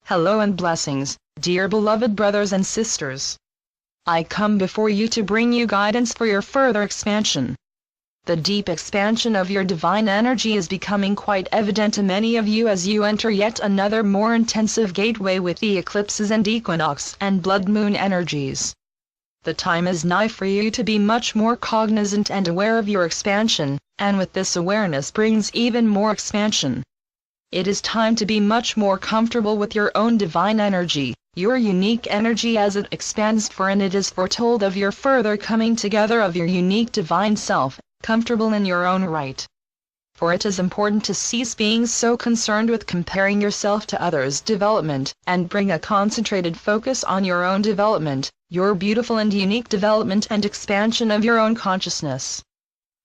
Hello and blessings, dear beloved brothers and sisters. I come before you to bring you guidance for your further expansion. The deep expansion of your divine energy is becoming quite evident to many of you as you enter yet another more intensive gateway with the eclipses and equinox and blood moon energies. The time is nigh for you to be much more cognizant and aware of your expansion, and with this awareness brings even more expansion. It is time to be much more comfortable with your own divine energy, your unique energy as it expands, for and it is foretold of your further coming together of your unique divine self, comfortable in your own right. For it is important to cease being so concerned with comparing yourself to others' development, and bring a concentrated focus on your own development, your beautiful and unique development and expansion of your own consciousness.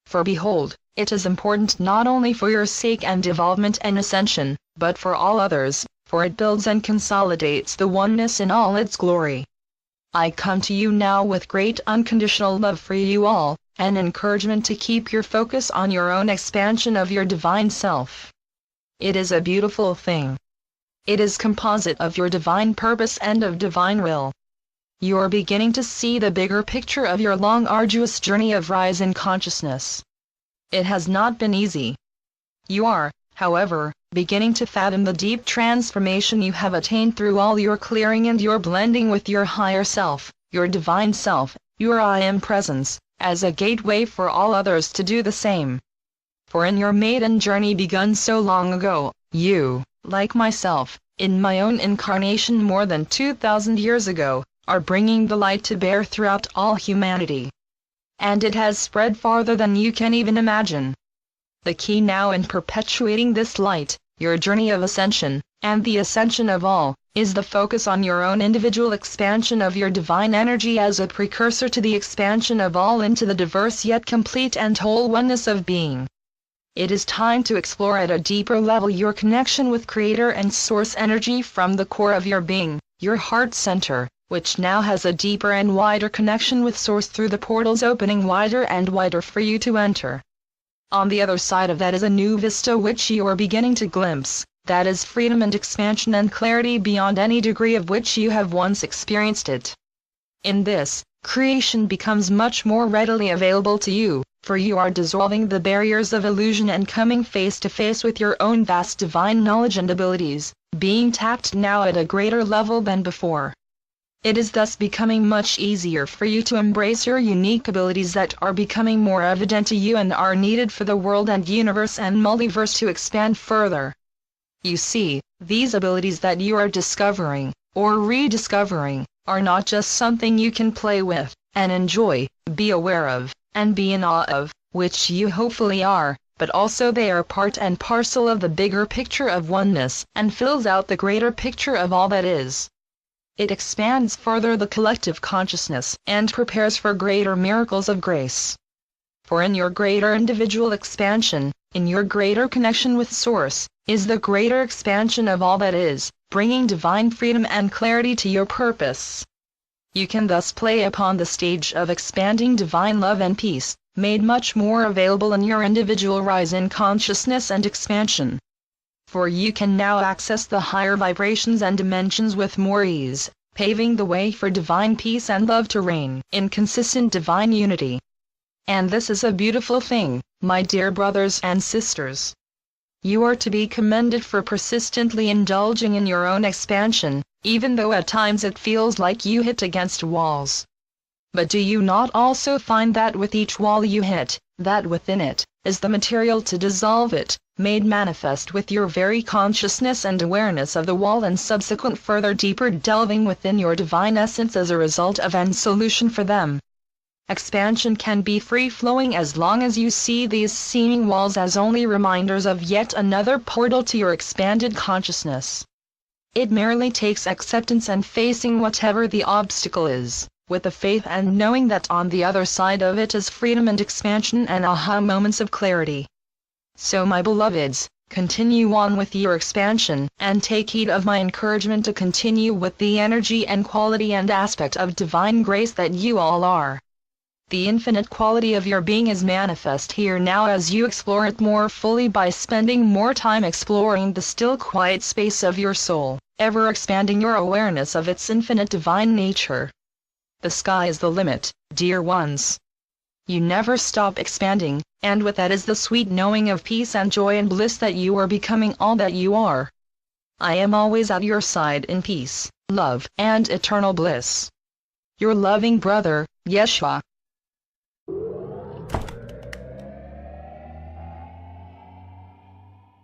For behold, it is important not only for your sake and evolvement and ascension, but for all others, for it builds and consolidates the oneness in all its glory. I come to you now with great unconditional love for you all, and encouragement to keep your focus on your own expansion of your divine self. It is a beautiful thing. It is composite of your divine purpose and of divine will. You are beginning to see the bigger picture of your long arduous journey of rise in consciousness. It has not been easy. You are, however, beginning to fathom the deep transformation you have attained through all your clearing and your blending with your higher self, your divine self, your I Am presence, as a gateway for all others to do the same. For in your maiden journey begun so long ago, you, like myself, in my own incarnation more than 2,000 years ago, are bringing the light to bear throughout all humanity. And it has spread farther than you can even imagine. The key now in perpetuating this light, your journey of ascension, and the ascension of all, is the focus on your own individual expansion of your divine energy as a precursor to the expansion of all into the diverse yet complete and whole oneness of being. It is time to explore at a deeper level your connection with Creator and Source energy from the core of your being, your heart center, which now has a deeper and wider connection with Source through the portals opening wider and wider for you to enter. On the other side of that is a new vista which you are beginning to glimpse, that is freedom and expansion and clarity beyond any degree of which you have once experienced it. In this, creation becomes much more readily available to you, for you are dissolving the barriers of illusion and coming face to face with your own vast divine knowledge and abilities, being tapped now at a greater level than before. It is thus becoming much easier for you to embrace your unique abilities that are becoming more evident to you and are needed for the world and universe and multiverse to expand further. You see, these abilities that you are discovering, or rediscovering, are not just something you can play with, and enjoy, be aware of, and be in awe of, which you hopefully are, but also they are part and parcel of the bigger picture of oneness, and fills out the greater picture of all that is. It expands further the collective consciousness and prepares for greater miracles of grace. For in your greater individual expansion, in your greater connection with Source, is the greater expansion of all that is, bringing divine freedom and clarity to your purpose. You can thus play upon the stage of expanding divine love and peace, made much more available in your individual rise in consciousness and expansion. For you can now access the higher vibrations and dimensions with more ease, paving the way for divine peace and love to reign in consistent divine unity. And this is a beautiful thing, my dear brothers and sisters. You are to be commended for persistently indulging in your own expansion, even though at times it feels like you hit against walls. But do you not also find that with each wall you hit, that within it, is the material to dissolve it, made manifest with your very consciousness and awareness of the wall and subsequent further deeper delving within your divine essence as a result of and solution for them? Expansion can be free-flowing as long as you see these seeming walls as only reminders of yet another portal to your expanded consciousness. It merely takes acceptance and facing whatever the obstacle is, with the faith and knowing that on the other side of it is freedom and expansion and aha moments of clarity. So my beloveds, continue on with your expansion, and take heed of my encouragement to continue with the energy and quality and aspect of divine grace that you all are. The infinite quality of your being is manifest here now as you explore it more fully by spending more time exploring the still quiet space of your soul, ever expanding your awareness of its infinite divine nature. The sky is the limit, dear ones. You never stop expanding, and with that is the sweet knowing of peace and joy and bliss that you are becoming all that you are. I am always at your side in peace, love, and eternal bliss. Your loving brother, Yeshua.